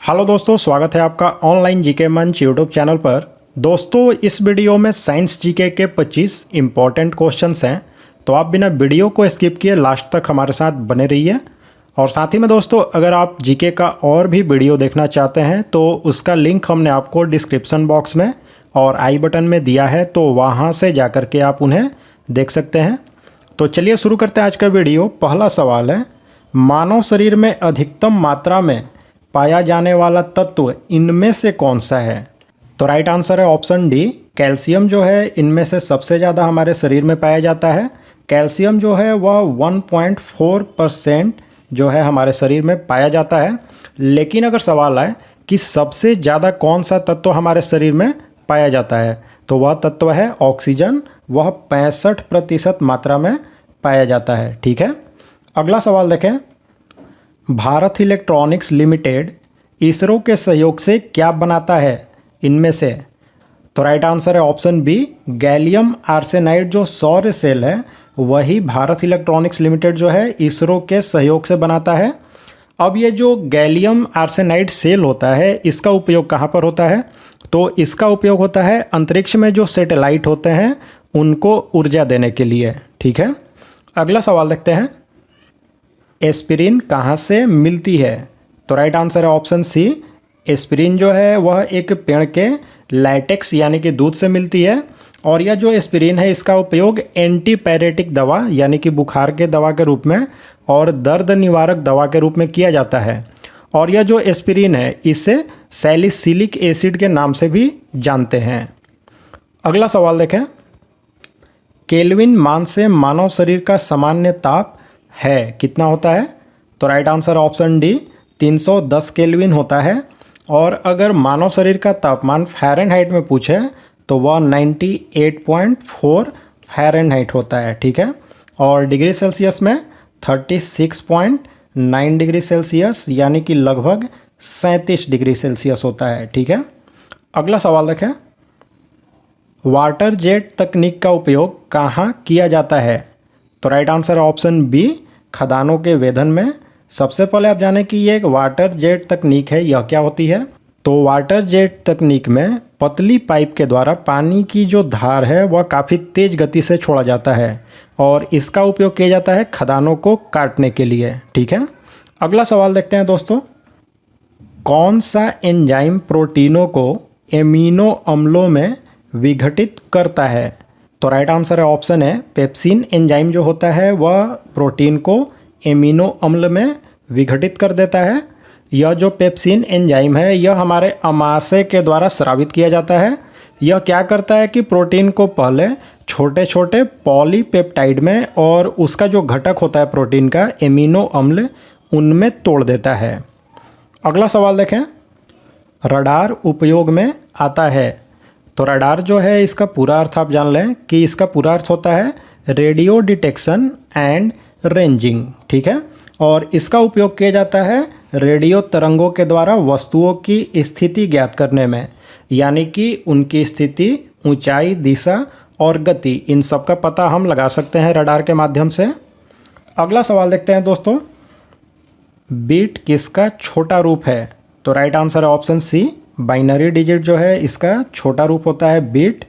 Hello दोस्तों, स्वागत है आपका ऑनलाइन जीके मंच यूट्यूब चैनल पर। दोस्तों, इस वीडियो में साइंस जीके के 25 इंपॉर्टेंट क्वेश्चंस हैं, तो आप बिना वीडियो को स्किप किए लास्ट तक हमारे साथ बने रहिए। और साथ ही में दोस्तों, अगर आप जीके का और भी वीडियो देखना चाहते हैं तो उसका लिंक हमने आपको डिस्क्रिप्शन बॉक्स में और आई बटन में दिया है, तो वहाँ से जा कर के आप उन्हें देख सकते हैं। तो चलिए शुरू करते हैं आज का वीडियो। पहला सवाल है, मानव शरीर में अधिकतम मात्रा में पाया जाने वाला तत्व इनमें से कौन सा है? तो राइट आंसर है ऑप्शन डी, कैल्शियम जो है इनमें से सबसे ज़्यादा हमारे शरीर में पाया जाता है। कैल्शियम जो है वह 1.4% जो है हमारे शरीर में पाया जाता है। लेकिन अगर सवाल आए कि सबसे ज़्यादा कौन सा तत्व हमारे शरीर में पाया जाता है, तो वह तत्व है ऑक्सीजन। वह 65% मात्रा में पाया जाता है। ठीक है, अगला सवाल देखें। भारत इलेक्ट्रॉनिक्स लिमिटेड इसरो के सहयोग से क्या बनाता है इनमें से? तो राइट आंसर है ऑप्शन बी, गैलियम आर्सेनाइड जो सौर सेल है वही भारत इलेक्ट्रॉनिक्स लिमिटेड जो है इसरो के सहयोग से बनाता है। अब ये जो गैलियम आर्सेनाइड सेल होता है इसका उपयोग कहाँ पर होता है? तो इसका उपयोग होता है अंतरिक्ष में जो सैटेलाइट होते हैं उनको ऊर्जा देने के लिए। ठीक है, अगला सवाल देखते हैं। एस्पिरिन कहाँ से मिलती है? तो राइट आंसर है ऑप्शन सी, एस्पिरिन जो है वह एक पेड़ के लैटेक्स यानी कि दूध से मिलती है। और यह जो एस्पिरिन है इसका उपयोग एंटीपायरेटिक दवा यानी कि बुखार के दवा के रूप में और दर्द निवारक दवा के रूप में किया जाता है। और यह जो एस्पिरिन है इसे सैलिसिलिक एसिड के नाम से भी जानते हैं। अगला सवाल देखें। केल्विन मान से मानव शरीर का सामान्य ताप है कितना होता है? तो right answer option D, 310 kelvin होता है। और अगर मानव शरीर का तापमान फ़ारेनहाइट में पूछे तो वह 98.4 फ़ारेनहाइट होता है। ठीक है, और डिग्री सेल्सियस में 36.9 डिग्री सेल्सियस यानी कि लगभग 37 डिग्री सेल्सियस होता है। ठीक है, अगला सवाल देखें। वाटर जेट तकनीक का उपयोग कहाँ किया जाता है? तो राइट आंसर है ऑप्शन बी, खदानों के वेधन में। सबसे पहले आप जानें कि ये एक वाटर जेट तकनीक है, यह क्या होती है? तो वाटर जेट तकनीक में पतली पाइप के द्वारा पानी की जो धार है वह काफ़ी तेज़ गति से छोड़ा जाता है और इसका उपयोग किया जाता है खदानों को काटने के लिए। ठीक है, अगला सवाल देखते हैं दोस्तों। कौन सा एंजाइम प्रोटीनों को एमिनो अम्लों में विघटित करता है? तो राइट आंसर है ऑप्शन है पेप्सिन एंजाइम जो होता है वह प्रोटीन को एमिनो अम्ल में विघटित कर देता है। यह जो पेप्सिन एंजाइम है यह हमारे अमाशय के द्वारा स्रावित किया जाता है। यह क्या करता है कि प्रोटीन को पहले छोटे छोटे पॉलीपेप्टाइड में और उसका जो घटक होता है प्रोटीन का एमिनो अम्ल उनमें तोड़ देता है। अगला सवाल देखें। रडार उपयोग में आता है। तो रडार जो है इसका पूरा अर्थ आप जान लें कि इसका पूरा अर्थ होता है रेडियो डिटेक्शन एंड रेंजिंग। ठीक है, और इसका उपयोग किया जाता है रेडियो तरंगों के द्वारा वस्तुओं की स्थिति ज्ञात करने में, यानी कि उनकी स्थिति, ऊंचाई, दिशा और गति, इन सब का पता हम लगा सकते हैं रडार के माध्यम से। अगला सवाल देखते हैं दोस्तों। बीट किसका छोटा रूप है? तो राइट आंसर है ऑप्शन सी, बाइनरी डिजिट जो है इसका छोटा रूप होता है बीट।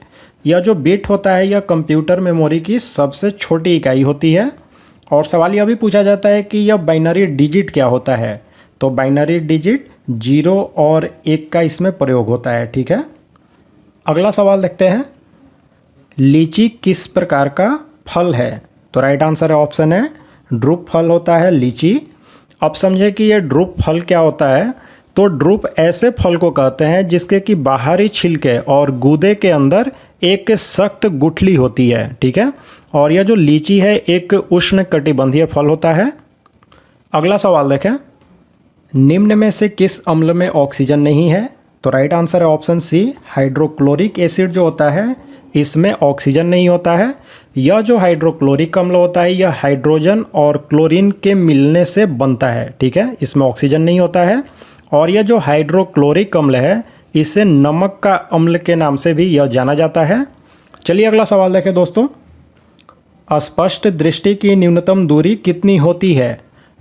यह जो बीट होता है यह कंप्यूटर मेमोरी की सबसे छोटी इकाई होती है। और सवाल यह भी पूछा जाता है कि यह बाइनरी डिजिट क्या होता है? तो बाइनरी डिजिट 0 और 1 का इसमें प्रयोग होता है। ठीक है, अगला सवाल देखते हैं। लीची किस प्रकार का फल है? तो राइट आंसर है ऑप्शन है ड्रूप फल होता है लीची। अब समझे कि यह ड्रूप फल क्या होता है। तो ड्रूप ऐसे फल को कहते हैं जिसके कि बाहरी छिलके और गूदे के अंदर एक सख्त गुठली होती है। ठीक है, और यह जो लीची है एक उष्ण कटिबंधीय फल होता है। अगला सवाल देखें। निम्न में से किस अम्ल में ऑक्सीजन नहीं है? तो राइट आंसर है ऑप्शन सी, हाइड्रोक्लोरिक एसिड जो होता है इसमें ऑक्सीजन नहीं होता है। यह जो हाइड्रोक्लोरिक अम्ल होता है यह हाइड्रोजन और क्लोरीन के मिलने से बनता है। ठीक है, इसमें ऑक्सीजन नहीं होता है। और यह जो हाइड्रोक्लोरिक अम्ल है इसे नमक का अम्ल के नाम से भी यह जाना जाता है। चलिए अगला सवाल देखें दोस्तों। अस्पष्ट दृष्टि की न्यूनतम दूरी कितनी होती है?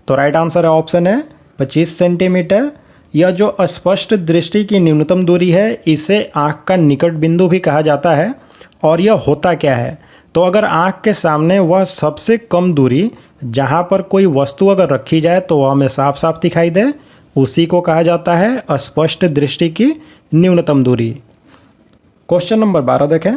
तो राइट आंसर है ऑप्शन है 25 सेंटीमीटर। यह जो अस्पष्ट दृष्टि की न्यूनतम दूरी है इसे आँख का निकट बिंदु भी कहा जाता है। और यह होता क्या है, तो अगर आँख के सामने वह सबसे कम दूरी जहाँ पर कोई वस्तु अगर रखी जाए तो वह हमें साफ साफ दिखाई दे, उसी को कहा जाता है अस्पष्ट दृष्टि की न्यूनतम दूरी। क्वेश्चन नंबर 12 देखें।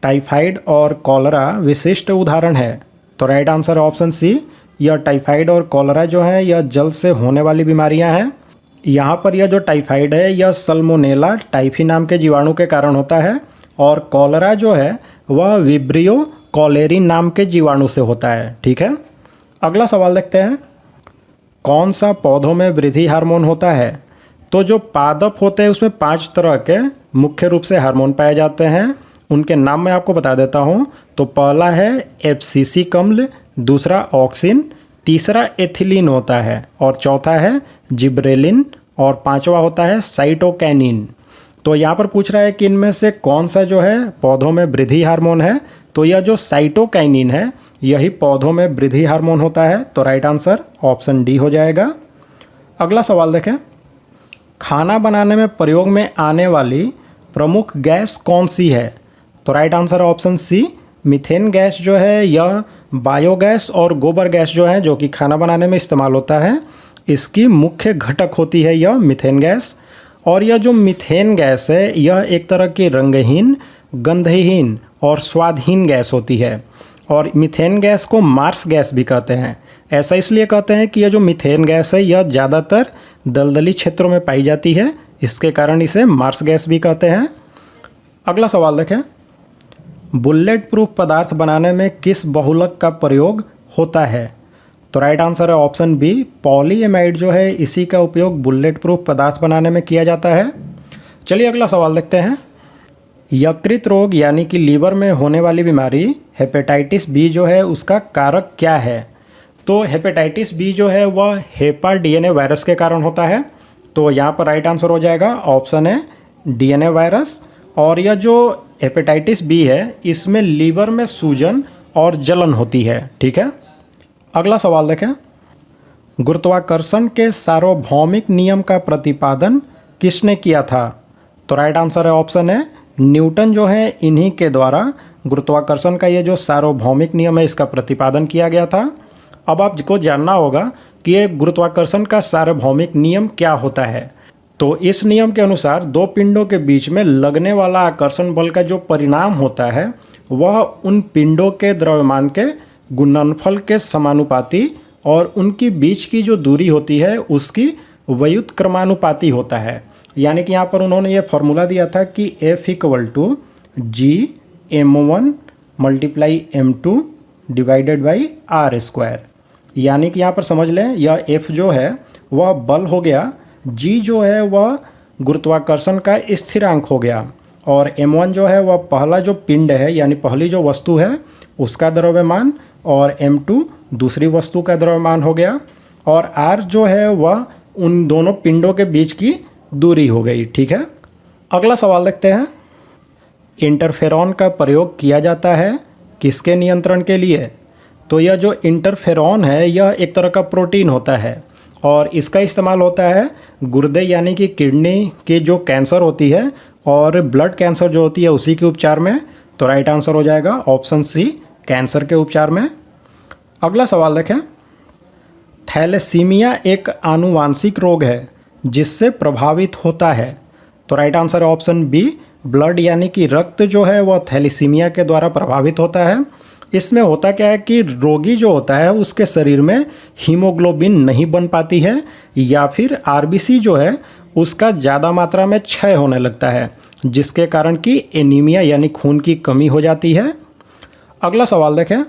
टाइफाइड और कॉलरा विशिष्ट उदाहरण है, तो राइट आंसर है ऑप्शन सी। यह टाइफाइड और कॉलरा जो है यह जल से होने वाली बीमारियां हैं। यहाँ पर यह जो टाइफाइड है यह सल्मोनेला टाइफी नाम के जीवाणु के कारण होता है, और कॉलरा जो है वह विब्रियो कॉलेरी नाम के जीवाणु से होता है। ठीक है, अगला सवाल देखते हैं। कौन सा पौधों में वृद्धि हार्मोन होता है, तो जो पादप होते हैं उसमें 5 तरह के मुख्य रूप से हार्मोन पाए जाते हैं। उनके नाम मैं आपको बता देता हूँ। तो पहला है एफसीसी कम्ल, दूसरा ऑक्सिन, तीसरा एथिलीन होता है, और चौथा है जिब्रेलिन, और पांचवा होता है साइटोकैनिन। तो यहाँ पर पूछ रहा है कि इनमें से कौन सा जो है पौधों में वृद्धि हार्मोन है, तो यह जो साइटोकाइनिन है यही पौधों में वृद्धि हार्मोन होता है। तो राइट आंसर ऑप्शन डी हो जाएगा। अगला सवाल देखें। खाना बनाने में प्रयोग में आने वाली प्रमुख गैस कौन सी है, तो right answer option C. Methane gas जो है यह बायोगैस और गोबर गैस जो है जो कि खाना बनाने में इस्तेमाल होता है, इसकी मुख्य घटक होती है यह मीथेन गैस। और यह जो मीथेन गैस है यह एक तरह की रंगहीन, गंधहीन और स्वादहीन गैस होती है। और मीथेन गैस को मार्स गैस भी कहते हैं। ऐसा इसलिए कहते हैं कि यह जो मीथेन गैस है यह ज़्यादातर दलदली क्षेत्रों में पाई जाती है, इसके कारण इसे मार्स गैस भी कहते हैं। अगला सवाल देखें। बुलेट प्रूफ पदार्थ बनाने में किस बहुलक का प्रयोग होता है, तो राइट आंसर है ऑप्शन बी। पॉलीएमाइड जो है इसी का उपयोग बुलेट प्रूफ पदार्थ बनाने में किया जाता है। चलिए अगला सवाल देखते हैं। यकृत रोग यानी कि लीवर में होने वाली बीमारी हेपेटाइटिस बी जो है उसका कारक क्या है, तो हेपेटाइटिस बी जो है वह हेपा डीएनए वायरस के कारण होता है। तो यहाँ पर राइट आंसर हो जाएगा ऑप्शन है डीएनए वायरस। और यह जो हेपेटाइटिस बी है इसमें लीवर में सूजन और जलन होती है। ठीक है, अगला सवाल देखें। गुरुत्वाकर्षण के सार्वभौमिक नियम का प्रतिपादन किसने किया था, तो राइट आंसर है ऑप्शन है न्यूटन जो है इन्हीं के द्वारा गुरुत्वाकर्षण का ये जो सार्वभौमिक नियम है इसका प्रतिपादन किया गया था। अब आपको जानना होगा कि ये गुरुत्वाकर्षण का सार्वभौमिक नियम क्या होता है। तो इस नियम के अनुसार दो पिंडों के बीच में लगने वाला आकर्षण बल का जो परिणाम होता है वह उन पिंडों के द्रव्यमान के गुणनफल के समानुपाती और उनकी बीच की जो दूरी होती है उसकी व्युत्क्रमानुपाती होता है। यानी कि यहाँ पर उन्होंने ये फॉर्मूला दिया था कि F=G(m1 × m2) divided by r²। यानी कि यहाँ पर समझ लें यह F जो है वह बल हो गया, G जो है वह गुरुत्वाकर्षण का स्थिरांक हो गया, और m1 जो है वह पहला जो पिंड है यानी पहली जो वस्तु है उसका द्रव्यमान, और m2 दूसरी वस्तु का द्रव्यमान हो गया, और r जो है वह उन दोनों पिंडों के बीच की दूरी हो गई। ठीक है, अगला सवाल देखते हैं। इंटरफेरॉन का प्रयोग किया जाता है किसके नियंत्रण के लिए, तो यह जो इंटरफेरॉन है यह एक तरह का प्रोटीन होता है और इसका इस्तेमाल होता है गुर्दे यानी कि किडनी की जो कैंसर होती है और ब्लड कैंसर जो होती है उसी के उपचार में। तो राइट आंसर हो जाएगा ऑप्शन सी, कैंसर के उपचार में। अगला सवाल देखें। थैलेसीमिया एक आनुवांशिक रोग है जिससे प्रभावित होता है, तो राइट आंसर है ऑप्शन बी, ब्लड यानी कि रक्त जो है वह थैलेसीमिया के द्वारा प्रभावित होता है। इसमें होता क्या है कि रोगी जो होता है उसके शरीर में हीमोग्लोबिन नहीं बन पाती है, या फिर आरबीसी जो है उसका ज़्यादा मात्रा में क्षय होने लगता है, जिसके कारण कि एनीमिया यानी खून की कमी हो जाती है। अगला सवाल देखें।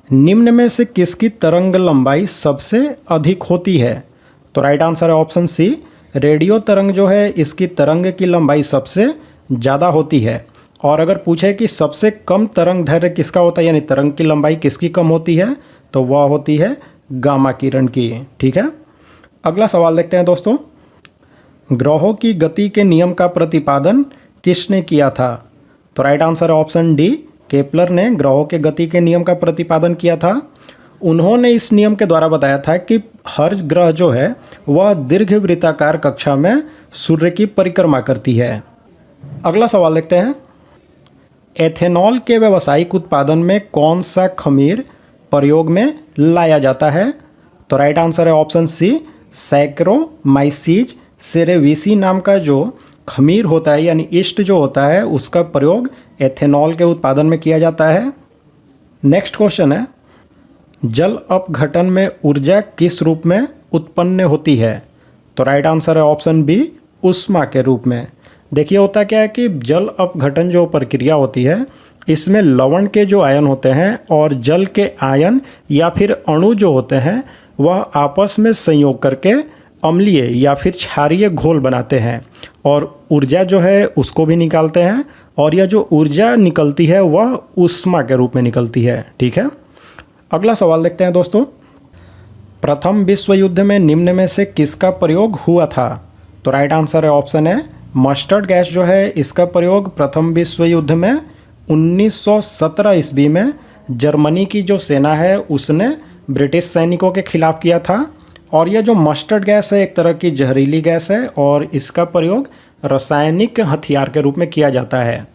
निम्न में से किसकी तरंग लंबाई सबसे अधिक होती है, तो राइट आंसर है ऑप्शन सी, रेडियो तरंग जो है इसकी तरंग की लंबाई सबसे ज़्यादा होती है। और अगर पूछे कि सबसे कम तरंग दैर्घ्य किसका होता है यानी तरंग की लंबाई किसकी कम होती है, तो वह होती है गामा किरण की। ठीक है, अगला सवाल देखते हैं दोस्तों। ग्रहों की गति के नियम का प्रतिपादन किसने किया था, तो राइट आंसर है ऑप्शन डी, केपलर ने ग्रहों के गति के नियम का प्रतिपादन किया था। उन्होंने इस नियम के द्वारा बताया था कि हर ग्रह जो है वह दीर्घवृत्ताकार कक्षा में सूर्य की परिक्रमा करती है। अगला सवाल देखते हैं। एथेनॉल के व्यावसायिक उत्पादन में कौन सा खमीर प्रयोग में लाया जाता है? तो राइट आंसर है ऑप्शन सी, सैक्रोमाइसीज सेरेविसी नाम का जो खमीर होता है यानी ईस्ट जो होता है उसका प्रयोग एथेनॉल के उत्पादन में किया जाता है। नेक्स्ट क्वेश्चन है, जल अपघटन में ऊर्जा किस रूप में उत्पन्न होती है? तो राइट आंसर है ऑप्शन बी, ऊष्मा के रूप में। देखिए होता क्या है कि जल अपघटन जो प्रक्रिया होती है इसमें लवण के जो आयन होते हैं और जल के आयन या फिर अणु जो होते हैं वह आपस में संयोग करके अम्लीय या फिर क्षारीय घोल बनाते हैं और ऊर्जा जो है उसको भी निकालते हैं और यह जो ऊर्जा निकलती है वह ऊष्मा के रूप में निकलती है। ठीक है, अगला सवाल देखते हैं दोस्तों। प्रथम विश्व युद्ध में निम्न में से किसका प्रयोग हुआ था? तो राइट आंसर है ऑप्शन है, मस्टर्ड गैस जो है इसका प्रयोग प्रथम विश्व युद्ध में 1917 ईस्वी में जर्मनी की जो सेना है उसने ब्रिटिश सैनिकों के खिलाफ किया था। और यह जो मस्टर्ड गैस है एक तरह की जहरीली गैस है और इसका प्रयोग रासायनिक हथियार के रूप में किया जाता है।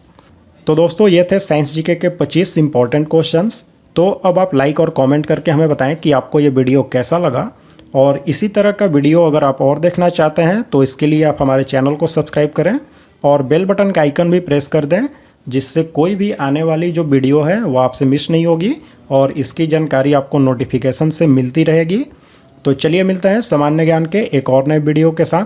तो दोस्तों ये थे साइंस जीके के 25 इंपॉर्टेंट क्वेश्चंस। तो अब आप लाइक और कमेंट करके हमें बताएं कि आपको ये वीडियो कैसा लगा और इसी तरह का वीडियो अगर आप और देखना चाहते हैं तो इसके लिए आप हमारे चैनल को सब्सक्राइब करें और बेल बटन का आइकन भी प्रेस कर दें, जिससे कोई भी आने वाली जो वीडियो है वो आपसे मिस नहीं होगी और इसकी जानकारी आपको नोटिफिकेशन से मिलती रहेगी। तो चलिए मिलते हैं सामान्य ज्ञान के एक और नए वीडियो के साथ।